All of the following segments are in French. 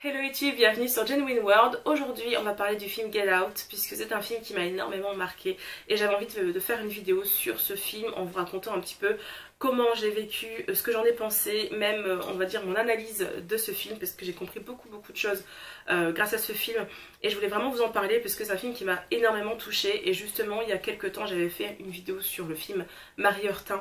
Hello YouTube, bienvenue sur Genuine World. Aujourd'hui on va parler du film Get Out puisque c'est un film qui m'a énormément marqué et j'avais envie de faire une vidéo sur ce film en vous racontant un petit peu comment j'ai vécu, ce que j'en ai pensé, même on va dire mon analyse de ce film parce que j'ai compris beaucoup de choses grâce à ce film et je voulais vraiment vous en parler parce que c'est un film qui m'a énormément touchée et justement il y a quelques temps j'avais fait une vidéo sur le film Marie Heurtin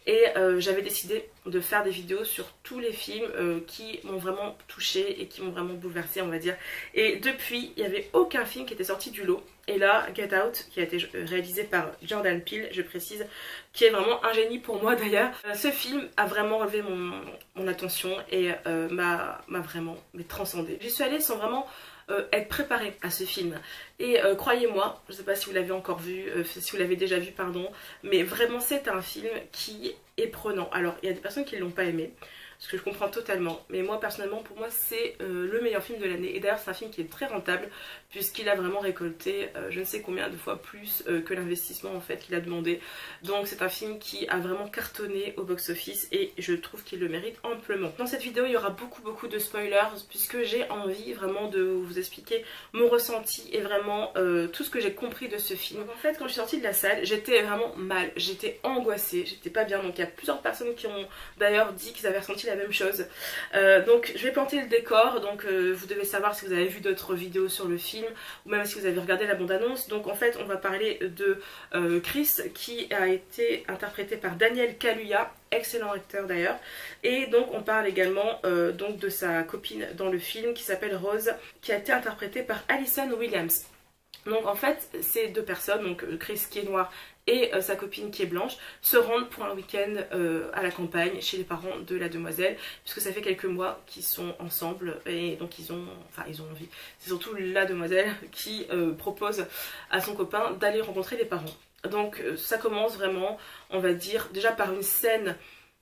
et j'avais décidé de faire des vidéos sur tous les films qui m'ont vraiment touchée et qui m'ont vraiment bouleversée on va dire, et depuis il n'y avait aucun film qui était sorti du lot. Et là, Get Out, qui a été réalisé par Jordan Peele, je précise, qui est vraiment un génie pour moi d'ailleurs. Ce film a vraiment relevé mon attention et m'a vraiment transcendée. J'y suis allée sans vraiment être préparée à ce film. Et croyez-moi, je ne sais pas si vous l'avez encore vu, si vous l'avez déjà vu, pardon, mais vraiment c'est un film qui est prenant. Alors, il y a des personnes qui ne l'ont pas aimé, ce que je comprends totalement, mais moi personnellement pour moi c'est le meilleur film de l'année et d'ailleurs c'est un film qui est très rentable puisqu'il a vraiment récolté je ne sais combien de fois plus que l'investissement en fait qu'il a demandé, donc c'est un film qui a vraiment cartonné au box office et je trouve qu'il le mérite amplement. Dans cette vidéo il y aura beaucoup de spoilers puisque j'ai envie vraiment de vous expliquer mon ressenti et vraiment tout ce que j'ai compris de ce film. Donc, en fait quand je suis sortie de la salle j'étais vraiment mal, j'étais angoissée, j'étais pas bien, donc il y a plusieurs personnes qui ont d'ailleurs dit qu'ils avaient ressenti la même chose. Donc je vais planter le décor, donc vous devez savoir si vous avez vu d'autres vidéos sur le film ou même si vous avez regardé la bande-annonce. Donc en fait on va parler de Chris qui a été interprété par Daniel Kaluuya, excellent acteur d'ailleurs, et donc on parle également donc de sa copine dans le film qui s'appelle Rose, qui a été interprétée par Allison Williams. Donc en fait ces deux personnes, donc Chris qui est noir et sa copine qui est blanche, se rendent pour un week-end à la campagne chez les parents de la demoiselle, puisque ça fait quelques mois qu'ils sont ensemble et donc ils ont envie. C'est surtout la demoiselle qui propose à son copain d'aller rencontrer les parents. Donc ça commence vraiment, on va dire, déjà par une scène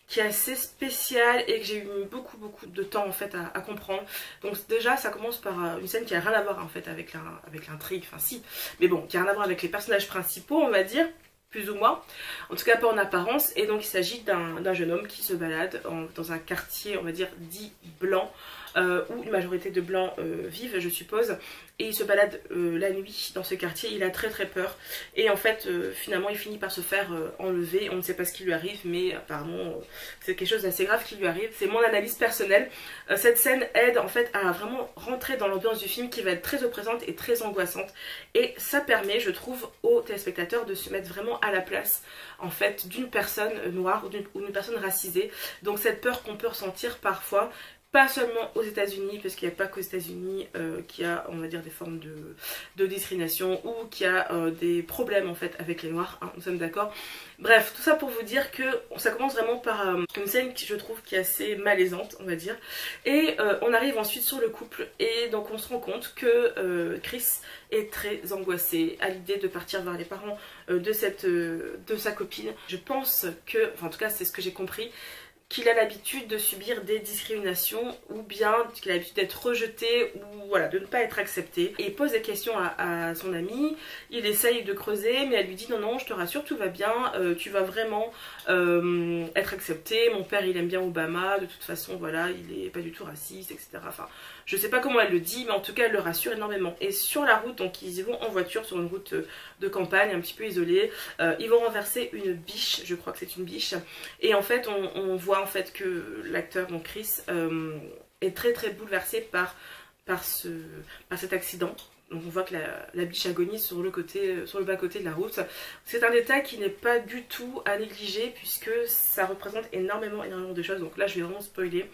qui est assez spéciale et que j'ai eu beaucoup de temps en fait à comprendre. Donc déjà ça commence par une scène qui a rien à voir en fait avec l'intrigue, enfin si, mais bon, qui a rien à voir avec les personnages principaux on va dire, plus ou moins, en tout cas pas en apparence. Et donc il s'agit d'un jeune homme qui se balade dans un quartier on va dire dit blanc, où une majorité de blancs vivent je suppose, et il se balade la nuit dans ce quartier, il a très peur et en fait finalement il finit par se faire enlever, on ne sait pas ce qui lui arrive mais apparemment c'est quelque chose d'assez grave qui lui arrive, c'est mon analyse personnelle. Cette scène aide en fait à vraiment rentrer dans l'ambiance du film qui va être très oppressante et très angoissante, et ça permet je trouve aux téléspectateurs de se mettre vraiment à la place en fait d'une personne noire ou d'une personne racisée, donc cette peur qu'on peut ressentir parfois, pas seulement aux États-Unis, parce qu'il n'y a pas qu'aux États-Unis qu'il y a, on va dire, des formes de discrimination ou qu'il y a des problèmes en fait avec les noirs, hein, nous sommes d'accord. Bref, tout ça pour vous dire que ça commence vraiment par une scène qui je trouve qui est assez malaisante, on va dire. Et on arrive ensuite sur le couple et donc on se rend compte que Chris est très angoissé à l'idée de partir vers les parents de sa copine. Je pense que, enfin en tout cas c'est ce que j'ai compris, qu'il a l'habitude de subir des discriminations ou bien qu'il a l'habitude d'être rejeté ou voilà, de ne pas être accepté. Et il pose des questions à son amie, il essaye de creuser mais elle lui dit non je te rassure tout va bien, tu vas vraiment être accepté, mon père il aime bien Obama, de toute façon voilà il est pas du tout raciste etc. Enfin je sais pas comment elle le dit mais en tout cas elle le rassure énormément. Et sur la route, donc ils y vont en voiture sur une route de campagne un petit peu isolée, ils vont renverser une biche, je crois que c'est une biche, et en fait on voit en fait que l'acteur, donc Chris, est très bouleversé par cet accident. Donc on voit que la biche agonise sur le bas-côté de la route. C'est un détail qui n'est pas du tout à négliger puisque ça représente énormément de choses. Donc là je vais vraiment spoiler.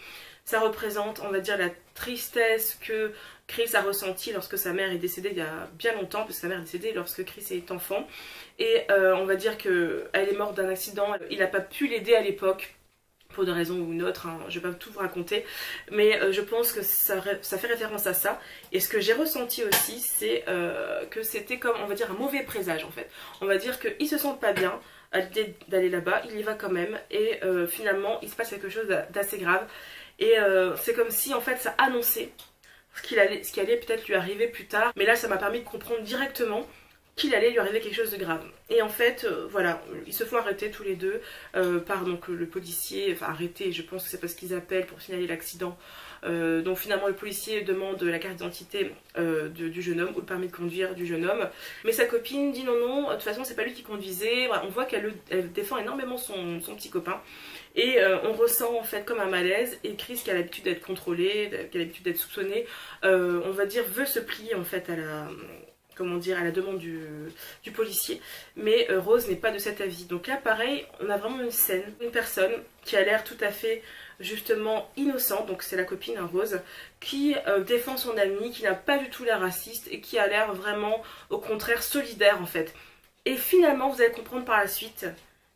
Ça représente, on va dire, la tristesse que Chris a ressentie lorsque sa mère est décédée il y a bien longtemps, parce que sa mère est décédée lorsque Chris est enfant. Et on va dire qu'elle est morte d'un accident, il n'a pas pu l'aider à l'époque, pour des raisons ou une autre, hein, je vais pas tout vous raconter, mais je pense que ça fait référence à ça. Et ce que j'ai ressenti aussi, c'est que c'était comme, on va dire, un mauvais présage en fait. On va dire qu'il se sent pas bien à l'idée d'aller là-bas, il y va quand même, et finalement il se passe quelque chose d'assez grave. Et c'est comme si en fait ça annonçait ce qui allait peut-être lui arriver plus tard, mais là ça m'a permis de comprendre directement qu'il allait lui arriver quelque chose de grave. Et en fait, voilà, ils se font arrêter tous les deux par donc, le policier, enfin arrêter, je pense que c'est parce qu'ils appellent pour signaler l'accident Donc finalement le policier demande la carte d'identité du jeune homme ou le permis de conduire du jeune homme. Mais sa copine dit non non, de toute façon c'est pas lui qui conduisait. Voilà, on voit qu'elle défend énormément son petit copain. Et on ressent en fait comme un malaise, et Chris qui a l'habitude d'être contrôlé, qui a l'habitude d'être soupçonné, on va dire veut se plier en fait à la... comment dire, à la demande du policier, mais Rose n'est pas de cet avis. Donc là pareil, on a vraiment une scène, une personne qui a l'air tout à fait justement innocente, donc c'est la copine hein, Rose, qui défend son amie, qui n'a pas du tout l'air raciste et qui a l'air vraiment au contraire solidaire en fait. Et finalement vous allez comprendre par la suite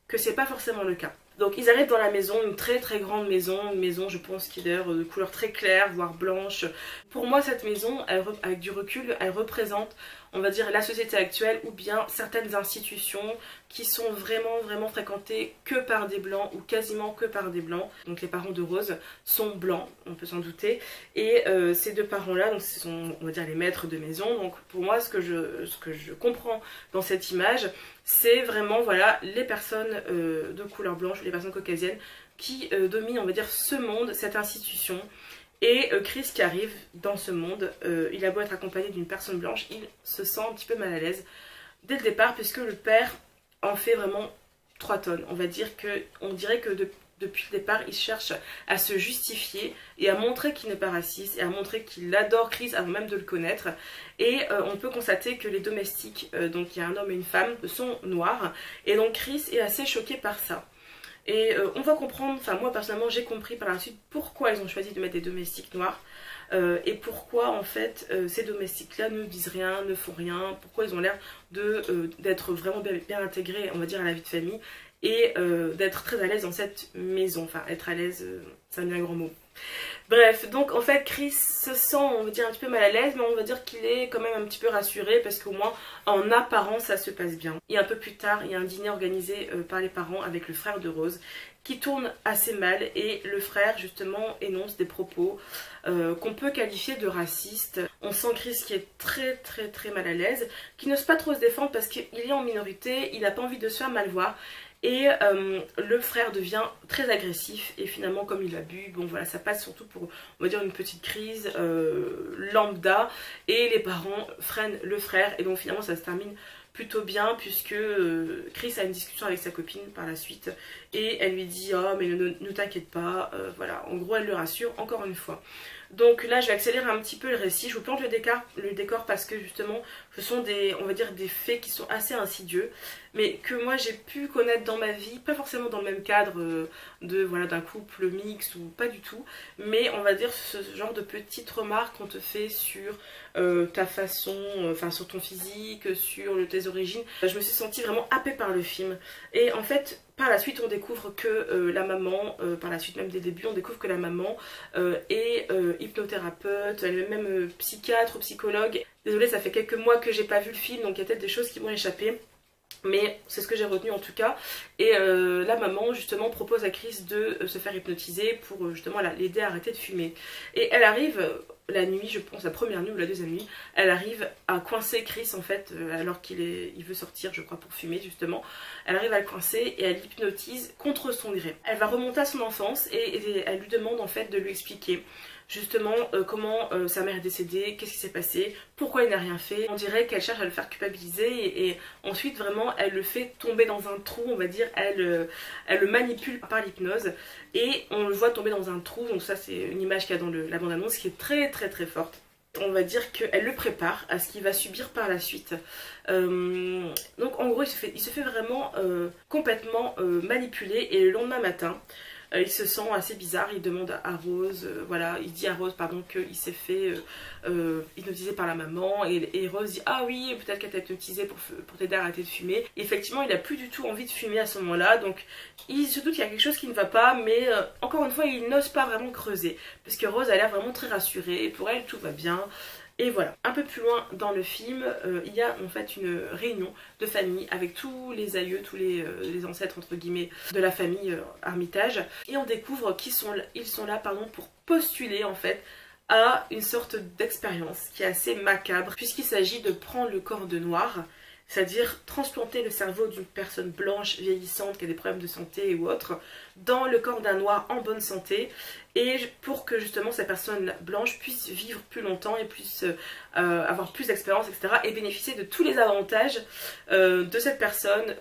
que c'est pas forcément le cas. Donc ils arrivent dans la maison, une très très grande maison, une maison je pense qui est d'ailleurs de couleur très claire, voire blanche. Pour moi cette maison, avec du recul, elle représente, on va dire, la société actuelle ou bien certaines institutions qui sont vraiment fréquentées que par des blancs ou quasiment que par des blancs. Donc les parents de Rose sont blancs, on peut s'en douter. Et ces deux parents-là, donc ce sont, on va dire, les maîtres de maison. Donc pour moi, ce que je comprends dans cette image, c'est vraiment voilà, les personnes de couleur blanche, les personnes caucasiennes qui dominent, on va dire, ce monde, cette institution. Et Chris qui arrive dans ce monde, il a beau être accompagné d'une personne blanche, il se sent un petit peu mal à l'aise dès le départ, puisque le père en fait vraiment 3 tonnes. On va dire on dirait que depuis le départ, il cherche à se justifier et à montrer qu'il n'est pas raciste et à montrer qu'il adore Chris avant même de le connaître. Et on peut constater que les domestiques, donc il y a un homme et une femme, sont noirs. Et donc Chris est assez choqué par ça. Et on va comprendre, enfin moi personnellement j'ai compris par la suite pourquoi ils ont choisi de mettre des domestiques noirs. Et pourquoi en fait ces domestiques là ne disent rien, ne font rien, pourquoi ils ont l'air d'être vraiment bien intégrés, on va dire, à la vie de famille, et d'être très à l'aise dans cette maison. Enfin être à l'aise, c'est un bien grand mot. Bref, donc en fait Chris se sent, on va dire, un petit peu mal à l'aise, mais on va dire qu'il est quand même un petit peu rassuré parce qu'au moins en apparence ça se passe bien. Et un peu plus tard, il y a un dîner organisé par les parents avec le frère de Rose qui tourne assez mal, et le frère justement énonce des propos qu'on peut qualifier de racistes. On sent Chris qui est très mal à l'aise, qui n'ose pas trop se défendre parce qu'il est en minorité, il n'a pas envie de se faire mal voir. Et le frère devient très agressif, et finalement comme il a bu, bon voilà, ça passe surtout pour, on va dire, une petite crise lambda, et les parents freinent le frère, et donc finalement ça se termine plutôt bien, puisque Chris a une discussion avec sa copine par la suite, et elle lui dit oh mais ne t'inquiète pas, voilà, en gros elle le rassure encore une fois. Donc là je vais accélérer un petit peu le récit, je vous plante le décor parce que justement ce sont des, on va dire, des faits qui sont assez insidieux, mais que moi j'ai pu connaître dans ma vie, pas forcément dans le même cadre voilà, d'un couple mixte ou pas du tout, mais on va dire ce genre de petites remarques qu'on te fait sur ta façon, enfin sur ton physique, sur tes origines. Je me suis sentie vraiment happée par le film, et en fait par la suite on découvre que la maman, par la suite même dès le début on découvre que la maman est hypnothérapeute, elle est même psychiatre, psychologue. Désolée, ça fait quelques mois que j'ai pas vu le film, donc il y a peut-être des choses qui m'ont échappé, mais c'est ce que j'ai retenu en tout cas. Et la maman justement propose à Chris de se faire hypnotiser pour justement l'aider à arrêter de fumer. Et elle arrive la nuit, je pense la première nuit ou la deuxième nuit, elle arrive à coincer Chris en fait, alors il veut sortir je crois pour fumer justement. Elle arrive à le coincer et elle l'hypnotise contre son gré. Elle va remonter à son enfance et elle lui demande en fait de lui expliquer justement comment sa mère est décédée, qu'est-ce qui s'est passé, pourquoi il n'a rien fait. On dirait qu'elle cherche à le faire culpabiliser, et ensuite vraiment elle le fait tomber dans un trou, on va dire, elle le manipule par l'hypnose, et on le voit tomber dans un trou. Donc ça c'est une image qu'il y a dans la bande-annonce qui est très forte. On va dire qu'elle le prépare à ce qu'il va subir par la suite. Donc en gros il se fait vraiment complètement manipuler, et le lendemain matin il se sent assez bizarre, il demande à Rose, voilà, il dit à Rose pardon qu'il s'est fait hypnotiser par la maman, et Rose dit ah oui, peut-être qu'elle t'a hypnotisé pour t'aider à arrêter de fumer. Et effectivement il a plus du tout envie de fumer à ce moment là, donc il se doute qu'il y a quelque chose qui ne va pas, mais encore une fois il n'ose pas vraiment creuser, parce que Rose a l'air vraiment très rassurée, et pour elle tout va bien. Et voilà, un peu plus loin dans le film, il y a en fait une réunion de famille avec tous les aïeux, tous les ancêtres entre guillemets de la famille Armitage, et on découvre qu'ils sont là pardon, pour postuler en fait à une sorte d'expérience qui est assez macabre, puisqu'il s'agit de prendre le corps de Noir, c'est-à-dire transplanter le cerveau d'une personne blanche vieillissante qui a des problèmes de santé ou autre dans le corps d'un noir en bonne santé, et pour que justement cette personne blanche puisse vivre plus longtemps et puisse avoir plus d'expérience, etc., et bénéficier de tous les avantages de cette personne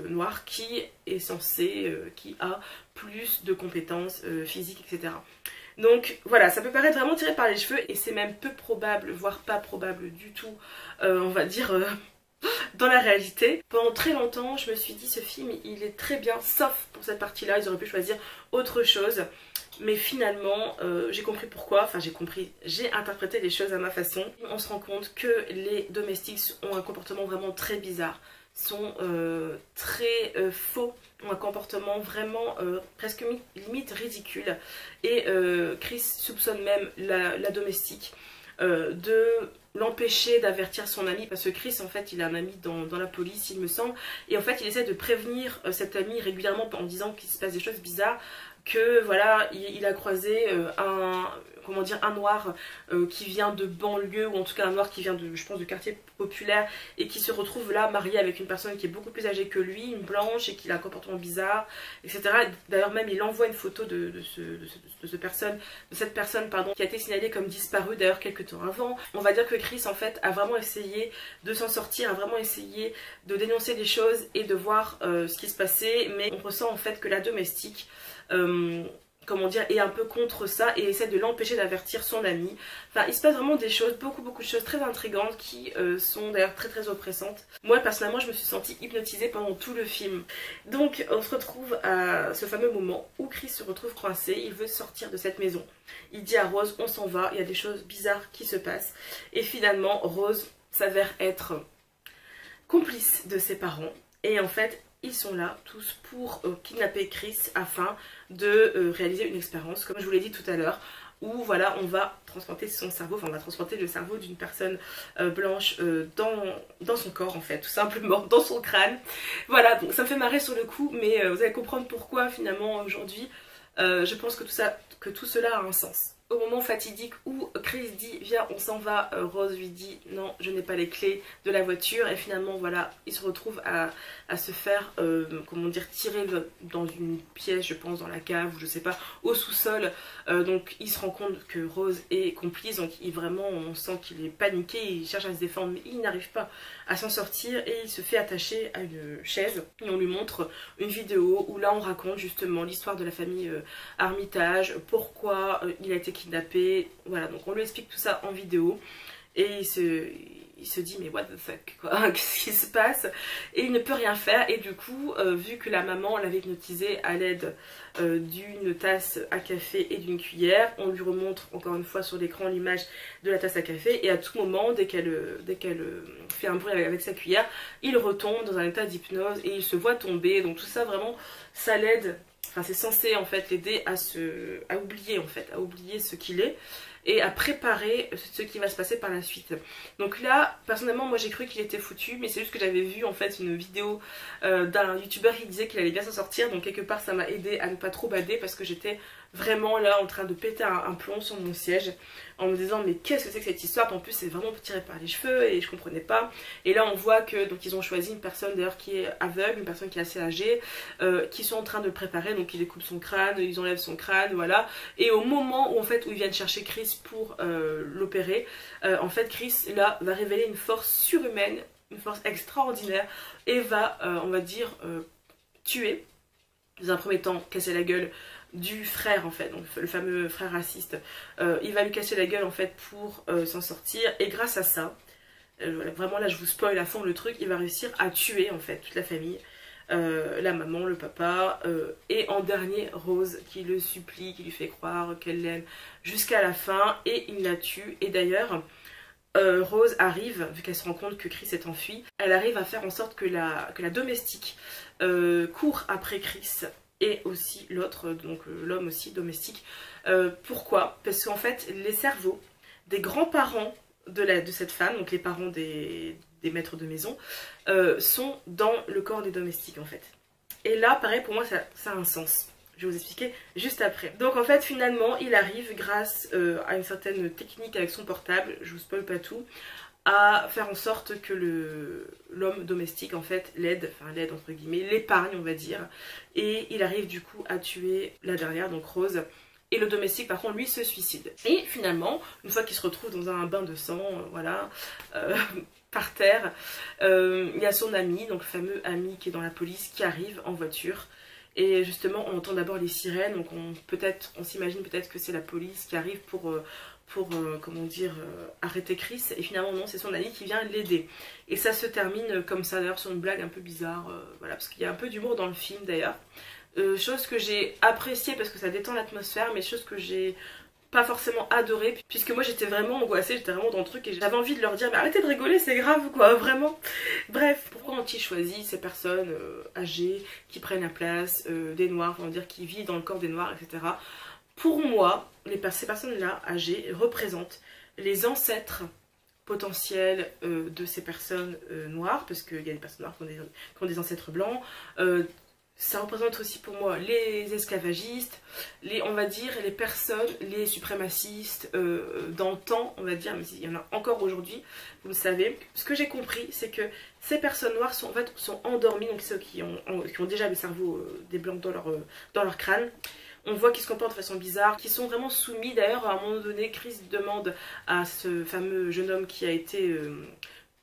noire qui est censée, qui a plus de compétences physiques, etc. Donc voilà, ça peut paraître vraiment tiré par les cheveux, et c'est même peu probable, voire pas probable du tout, on va dire, dans la réalité. Pendant très longtemps, je me suis dit, ce film, il est très bien, sauf pour cette partie-là, ils auraient pu choisir autre chose. Mais finalement, j'ai compris pourquoi, enfin j'ai interprété les choses à ma façon. On se rend compte que les domestiques ont un comportement vraiment très bizarre, sont très faux, ont un comportement vraiment presque limite ridicule. Et Chris soupçonne même la domestique de l'empêcher d'avertir son ami, parce que Chris en fait il a un ami dans la police il me semble, et en fait il essaie de prévenir cet ami régulièrement en disant qu'il se passe des choses bizarres, que voilà il a croisé un noir qui vient de banlieue, ou en tout cas un noir qui vient de, je pense, de quartier populaire, et qui se retrouve là marié avec une personne qui est beaucoup plus âgée que lui, une blanche, et qui a un comportement bizarre, etc. D'ailleurs même il envoie une photo de cette personne qui a été signalée comme disparue d'ailleurs quelques temps avant. On va dire que Chris en fait a vraiment essayé de s'en sortir, a vraiment essayé de dénoncer les choses et de voir ce qui se passait, mais on ressent en fait que la domestique comment dire, est un peu contre ça et essaie de l'empêcher d'avertir son ami. Enfin, il se passe vraiment des choses, beaucoup de choses très intrigantes qui sont d'ailleurs très oppressantes. Moi, personnellement, je me suis sentie hypnotisée pendant tout le film. Donc, on se retrouve à ce fameux moment où Chris se retrouve coincé, il veut sortir de cette maison. Il dit à Rose, on s'en va, il y a des choses bizarres qui se passent. Et finalement, Rose s'avère être complice de ses parents. Et en fait, ils sont là tous pour kidnapper Chris afin de réaliser une expérience, comme je vous l'ai dit tout à l'heure, où voilà, on va transplanter son cerveau, enfin on va transplanter le cerveau d'une personne blanche dans son corps en fait, tout simplement, dans son crâne. Voilà, donc ça me fait marrer sur le coup, mais vous allez comprendre pourquoi finalement aujourd'hui, je pense que tout cela a un sens. Au moment fatidique où Chris dit viens on s'en va, Rose lui dit non je n'ai pas les clés de la voiture, et finalement voilà il se retrouve à se faire comment dire tirer dans une pièce, je pense dans la cave ou je sais pas, au sous-sol. Donc il se rend compte que Rose est complice, donc vraiment on sent qu'il est paniqué, il cherche à se défendre mais il n'arrive pas à s'en sortir, et il se fait attacher à une chaise, et on lui montre une vidéo où là on raconte justement l'histoire de la famille Armitage, pourquoi il a été kidnappé, voilà, donc on lui explique tout ça en vidéo, et il se dit mais what the fuck quoi, qu'est-ce qui se passe, et il ne peut rien faire, et du coup vu que la maman l'avait hypnotisé à l'aide d'une tasse à café et d'une cuillère, on lui remontre encore une fois sur l'écran l'image de la tasse à café, et à tout moment dès qu'elle fait un bruit avec sa cuillère, il retombe dans un état d'hypnose et il se voit tomber, donc tout ça vraiment ça l'aide. Enfin, c'est censé en fait l'aider à oublier en fait, à oublier ce qu'il est et à préparer ce qui va se passer par la suite. Donc là, personnellement, moi j'ai cru qu'il était foutu, mais c'est juste que j'avais vu en fait une vidéo d'un youtubeur qui disait qu'il allait bien s'en sortir, donc quelque part ça m'a aidé à ne pas trop bader, parce que j'étais vraiment là en train de péter un plomb sur mon siège en me disant mais qu'est-ce que c'est que cette histoire, en plus c'est vraiment tiré par les cheveux et je comprenais pas. Et là on voit que donc ils ont choisi une personne d'ailleurs qui est aveugle, une personne qui est assez âgée, qui sont en train de le préparer, donc ils découpent son crâne, ils enlèvent son crâne, voilà. Et au moment où en fait où ils viennent chercher Chris pour l'opérer, en fait Chris là va révéler une force surhumaine, une force extraordinaire, et va on va dire tuer, dans un premier temps casser la gueule du frère en fait, donc le fameux frère raciste. Il va lui casser la gueule en fait pour s'en sortir, et grâce à ça, vraiment là je vous spoil à fond le truc, il va réussir à tuer en fait toute la famille, la maman, le papa, et en dernier Rose qui le supplie, qui lui fait croire qu'elle l'aime jusqu'à la fin, et il la tue. Et d'ailleurs Rose arrive, vu qu'elle se rend compte que Chris est enfui, elle arrive à faire en sorte que la domestique court après Chris, et aussi l'autre, donc l'homme aussi domestique. Pourquoi? Parce qu'en fait les cerveaux des grands-parents de cette femme, donc les parents des maîtres de maison, sont dans le corps des domestiques en fait. Et là pareil pour moi ça a un sens. Je vais vous expliquer juste après. Donc en fait finalement il arrive grâce à une certaine technique avec son portable, je vous spoil pas tout, à faire en sorte que l'homme domestique en fait l'aide entre guillemets, l'épargne on va dire, et il arrive du coup à tuer la dernière, donc Rose, et le domestique par contre lui se suicide. Et finalement, une fois qu'il se retrouve dans un bain de sang, voilà, par terre, il y a son ami, donc le fameux ami qui est dans la police, qui arrive en voiture. Et justement on entend d'abord les sirènes, donc on s'imagine peut-être que c'est la police qui arrive pour comment dire, arrêter Chris, et finalement non, c'est son ami qui vient l'aider. Et ça se termine comme ça, d'ailleurs sur une blague un peu bizarre, voilà, parce qu'il y a un peu d'humour dans le film d'ailleurs. Chose que j'ai appréciée parce que ça détend l'atmosphère, mais chose que j'ai pas forcément adoré, puisque moi j'étais vraiment angoissée, j'étais vraiment dans le truc et j'avais envie de leur dire mais arrêtez de rigoler, c'est grave quoi, vraiment. Bref, pourquoi ont-ils choisi ces personnes âgées qui prennent la place des noirs, on va dire qui vivent dans le corps des noirs, etc. Pour moi, ces personnes-là âgées représentent les ancêtres potentiels de ces personnes noires, parce qu'il y a des personnes noires qui ont des ancêtres blancs. Ça représente aussi pour moi les esclavagistes, on va dire les personnes, les suprémacistes dans le temps, on va dire, mais il y en a encore aujourd'hui, vous le savez. Ce que j'ai compris, c'est que ces personnes noires sont, en fait, sont endormies, donc ceux qui ont déjà le cerveau des blancs dans leur crâne. On voit qu'ils se comportent de façon bizarre, qu'ils sont vraiment soumis. D'ailleurs, à un moment donné, Chris demande à ce fameux jeune homme qui a été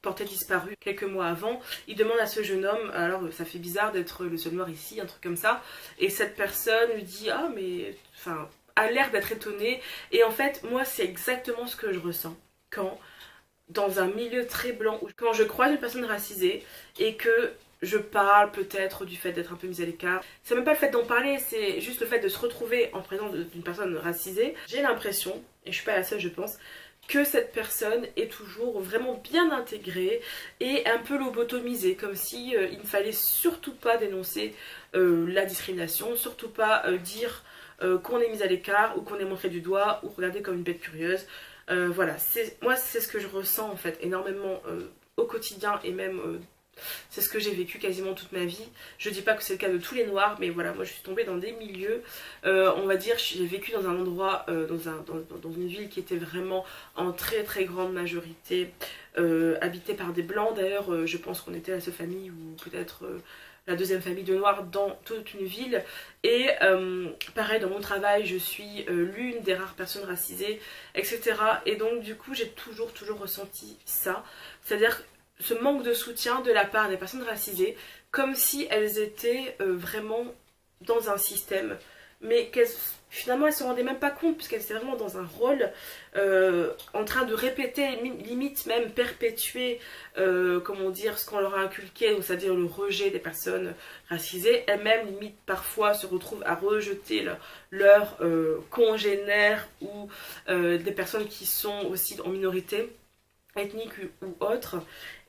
porté disparu quelques mois avant, il demande à ce jeune homme, alors ça fait bizarre d'être le seul noir ici, un truc comme ça, et cette personne lui dit ah mais, enfin, a l'air d'être étonnée, et en fait moi c'est exactement ce que je ressens quand dans un milieu très blanc, quand je croise une personne racisée et que je parle peut-être du fait d'être un peu mise à l'écart. C'est même pas le fait d'en parler, c'est juste le fait de se retrouver en présence d'une personne racisée. J'ai l'impression, et je suis pas la seule je pense, que cette personne est toujours vraiment bien intégrée et un peu lobotomisée, comme si il ne fallait surtout pas dénoncer la discrimination, surtout pas dire qu'on est mis à l'écart ou qu'on est montré du doigt ou regardé comme une bête curieuse. Voilà, moi c'est ce que je ressens en fait énormément au quotidien, et même c'est ce que j'ai vécu quasiment toute ma vie. Je dis pas que c'est le cas de tous les noirs, mais voilà, moi je suis tombée dans des milieux, on va dire, j'ai vécu dans un endroit, dans une ville qui était vraiment en très très grande majorité habitée par des blancs. D'ailleurs, je pense qu'on était la seule famille, ou peut-être la deuxième famille de noirs dans toute une ville. Et pareil, dans mon travail, je suis l'une des rares personnes racisées, etc. Et donc du coup, j'ai toujours ressenti ça. C'est-à-dire ce manque de soutien de la part des personnes racisées, comme si elles étaient vraiment dans un système, mais finalement elles ne se rendaient même pas compte, puisqu'elles étaient vraiment dans un rôle en train de répéter, limite même perpétuer, comment dire, ce qu'on leur a inculqué, c'est-à-dire le rejet des personnes racisées. Elles-mêmes limite parfois se retrouvent à rejeter leurs congénères ou des personnes qui sont aussi en minorité ethnique ou autre,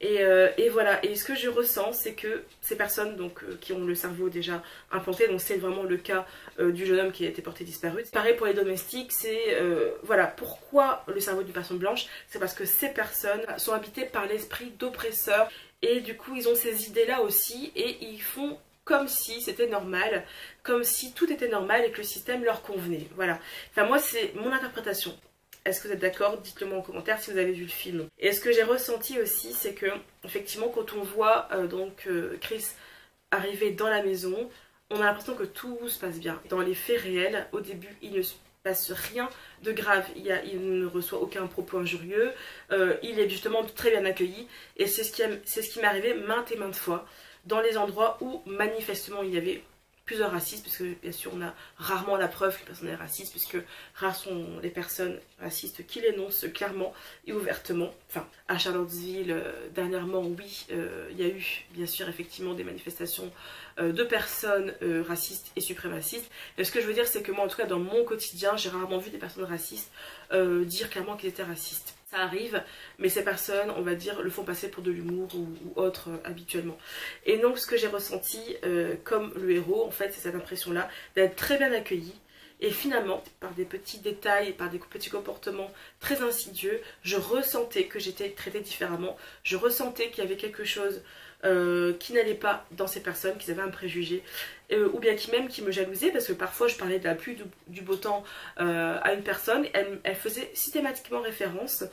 et voilà. Et ce que je ressens, c'est que ces personnes donc qui ont le cerveau déjà implanté, donc c'est vraiment le cas du jeune homme qui a été porté disparu. Pareil pour les domestiques, c'est voilà, pourquoi le cerveau d'une personne blanche, c'est parce que ces personnes sont habitées par l'esprit d'oppresseur, et du coup ils ont ces idées là aussi, et ils font comme si c'était normal, comme si tout était normal et que le système leur convenait. Voilà, enfin moi c'est mon interprétation. Est-ce que vous êtes d'accord? Dites-le moi en commentaire si vous avez vu le film. Et ce que j'ai ressenti aussi, c'est que effectivement quand on voit Chris arriver dans la maison, on a l'impression que tout se passe bien. Dans les faits réels, au début, il ne se passe rien de grave. Il ne reçoit aucun propos injurieux. Il est justement très bien accueilli. Et c'est ce qui m'est arrivé maintes et maintes fois dans les endroits où manifestement il y avait plusieurs racistes, puisque bien sûr on a rarement la preuve qu'une personne est raciste, puisque rares sont les personnes racistes qui l'énoncent clairement et ouvertement. Enfin, à Charlottesville, dernièrement, oui, il y a eu bien sûr effectivement des manifestations de personnes racistes et suprémacistes. Et ce que je veux dire, c'est que moi en tout cas dans mon quotidien, j'ai rarement vu des personnes racistes dire clairement qu'ils étaient racistes. Ça arrive, mais ces personnes, on va dire, le font passer pour de l'humour ou autre habituellement. Et donc ce que j'ai ressenti comme le héros, en fait, c'est cette impression-là d'être très bien accueilli. Et finalement, par des petits détails, par des petits comportements très insidieux, je ressentais que j'étais traitée différemment. Je ressentais qu'il y avait quelque chose qui n'allaient pas dans ces personnes, qui avaient un préjugé, ou bien qui me jalousaient, parce que parfois je parlais de la pluie du beau temps à une personne, elle faisait systématiquement référence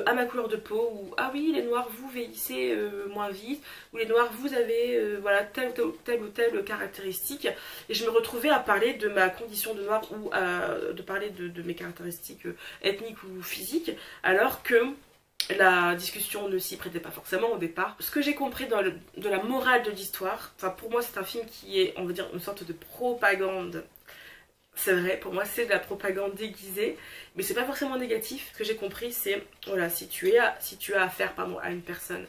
à ma couleur de peau, ou ah oui, les noirs vous vieillissez moins vite, ou les noirs vous avez voilà telle ou telle caractéristique, et je me retrouvais à parler de ma condition de noir, ou de parler de mes caractéristiques ethniques ou physiques, alors que la discussion ne s'y prêtait pas forcément au départ. Ce que j'ai compris de la morale de l'histoire, enfin pour moi c'est un film qui est, on va dire, une sorte de propagande. C'est vrai, pour moi c'est de la propagande déguisée, mais c'est pas forcément négatif. Ce que j'ai compris c'est, voilà, si tu as affaire à une personne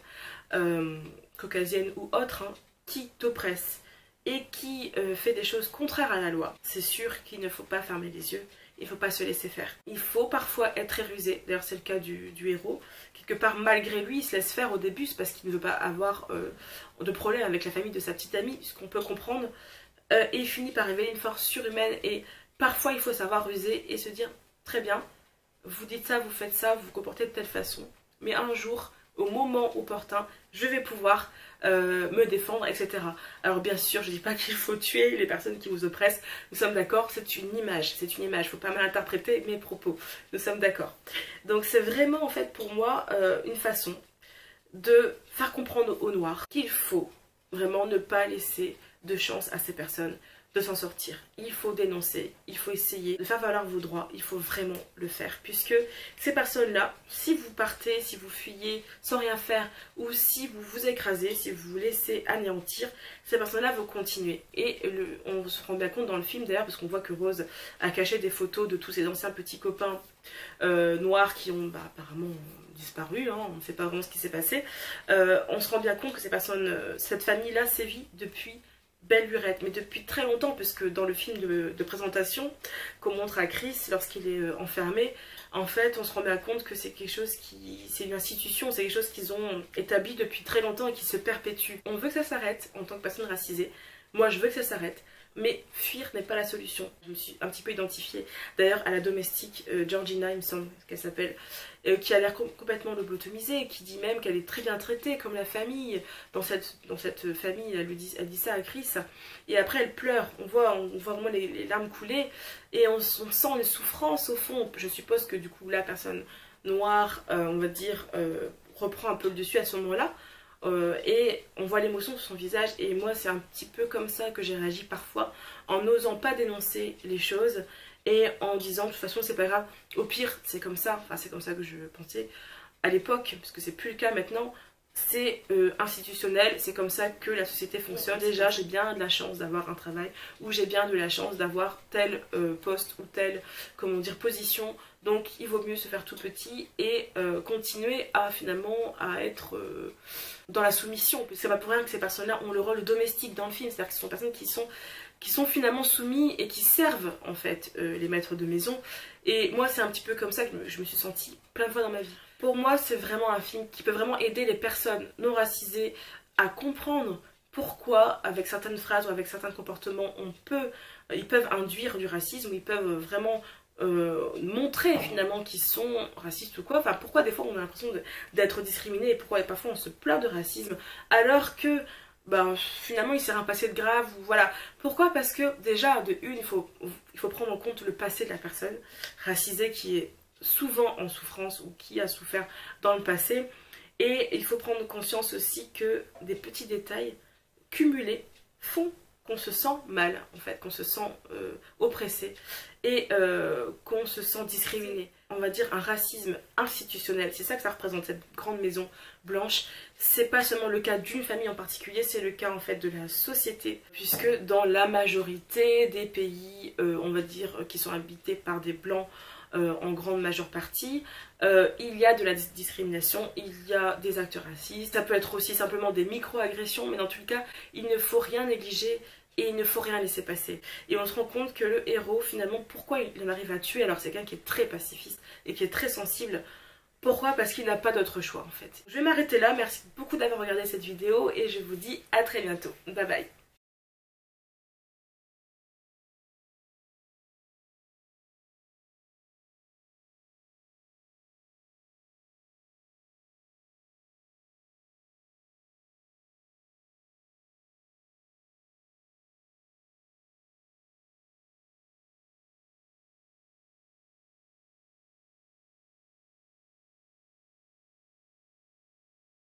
caucasienne ou autre, hein, qui t'oppresse et qui fait des choses contraires à la loi, c'est sûr qu'il ne faut pas fermer les yeux. Il ne faut pas se laisser faire. Il faut parfois être très rusé. D'ailleurs, c'est le cas du héros. Quelque part, malgré lui, il se laisse faire au début. C'est parce qu'il ne veut pas avoir de problème avec la famille de sa petite amie, ce qu'on peut comprendre. Et il finit par révéler une force surhumaine. Et parfois, il faut savoir ruser et se dire, très bien, vous dites ça, vous faites ça, vous vous comportez de telle façon. Mais un jour, au moment opportun, je vais pouvoir me défendre, etc. Alors bien sûr, je ne dis pas qu'il faut tuer les personnes qui vous oppressent, nous sommes d'accord, c'est une image, il ne faut pas mal interpréter mes propos, nous sommes d'accord. Donc c'est vraiment en fait pour moi une façon de faire comprendre aux Noirs qu'il faut vraiment ne pas laisser de chance à ces personnes de s'en sortir. Il faut dénoncer, il faut essayer de faire valoir vos droits, il faut vraiment le faire. Puisque ces personnes-là, si vous partez, si vous fuyez sans rien faire, ou si vous vous écrasez, si vous vous laissez anéantir, ces personnes-là vont continuer. Et on se rend bien compte dans le film d'ailleurs, parce qu'on voit que Rose a caché des photos de tous ses anciens petits copains noirs qui ont apparemment disparu, hein, on ne sait pas vraiment ce qui s'est passé. On se rend bien compte que ces personnes, cette famille-là sévit depuis belle lurette, mais depuis très longtemps, parce que dans le film de présentation qu'on montre à Chris lorsqu'il est enfermé, en fait on se rend bien compte que c'est quelque chose c'est une institution, c'est quelque chose qu'ils ont établi depuis très longtemps et qui se perpétue. On veut que ça s'arrête en tant que personne racisée, moi je veux que ça s'arrête, mais fuir n'est pas la solution. Je me suis un petit peu identifiée d'ailleurs à la domestique Georgina, il me semble qu'elle s'appelle, qui a l'air complètement lobotomisée, et qui dit même qu'elle est très bien traitée comme la famille. Dans cette famille, elle dit ça à Chris, et après elle pleure, on voit vraiment les larmes couler, et on sent les souffrances au fond. Je suppose que du coup la personne noire, on va dire, reprend un peu le dessus à ce moment-là. Et on voit l'émotion sur son visage, et moi c'est un petit peu comme ça que j'ai réagi parfois, en n'osant pas dénoncer les choses et en disant de toute façon c'est pas grave, au pire c'est comme ça, enfin c'est comme ça que je pensais à l'époque, parce que c'est plus le cas maintenant, c'est institutionnel, c'est comme ça que la société fonctionne. Déjà j'ai bien de la chance d'avoir un travail, ou j'ai bien de la chance d'avoir tel poste ou telle, comment dire, position, donc il vaut mieux se faire tout petit et continuer à finalement à être dans la soumission. C'est pas pour rien que ces personnes-là ont le rôle domestique dans le film, c'est-à-dire que ce sont des personnes qui sont finalement soumis et qui servent en fait les maîtres de maison. Et moi c'est un petit peu comme ça que je me suis sentie plein de fois dans ma vie. Pour moi c'est vraiment un film qui peut vraiment aider les personnes non racisées à comprendre pourquoi avec certaines phrases ou avec certains comportements ils peuvent induire du racisme, ou ils peuvent vraiment montrer finalement qu'ils sont racistes ou quoi. Enfin pourquoi des fois on a l'impression d'être discriminé, et pourquoi parfois on se plaint de racisme alors que finalement il s'est rien passé de grave, ou voilà. Pourquoi? Parce que déjà de une il faut prendre en compte le passé de la personne racisée qui est souvent en souffrance ou qui a souffert dans le passé, et il faut prendre conscience aussi que des petits détails cumulés font qu'on se sent mal en fait, qu'on se sent oppressé, et qu'on se sent discriminé. On va dire un racisme institutionnel, c'est ça que ça représente, cette grande maison blanche. C'est pas seulement le cas d'une famille en particulier, c'est le cas en fait de la société, puisque dans la majorité des pays, on va dire, qui sont habités par des blancs, en grande majeure partie, il y a de la discrimination, il y a des actes racistes, ça peut être aussi simplement des micro-agressions, mais dans tout le cas, il ne faut rien négliger et il ne faut rien laisser passer. Et on se rend compte que le héros, finalement, pourquoi il en arrive à tuer? Alors c'est quelqu'un qui est très pacifiste et qui est très sensible. Pourquoi? Parce qu'il n'a pas d'autre choix en fait. Je vais m'arrêter là, merci beaucoup d'avoir regardé cette vidéo et je vous dis à très bientôt. Bye bye.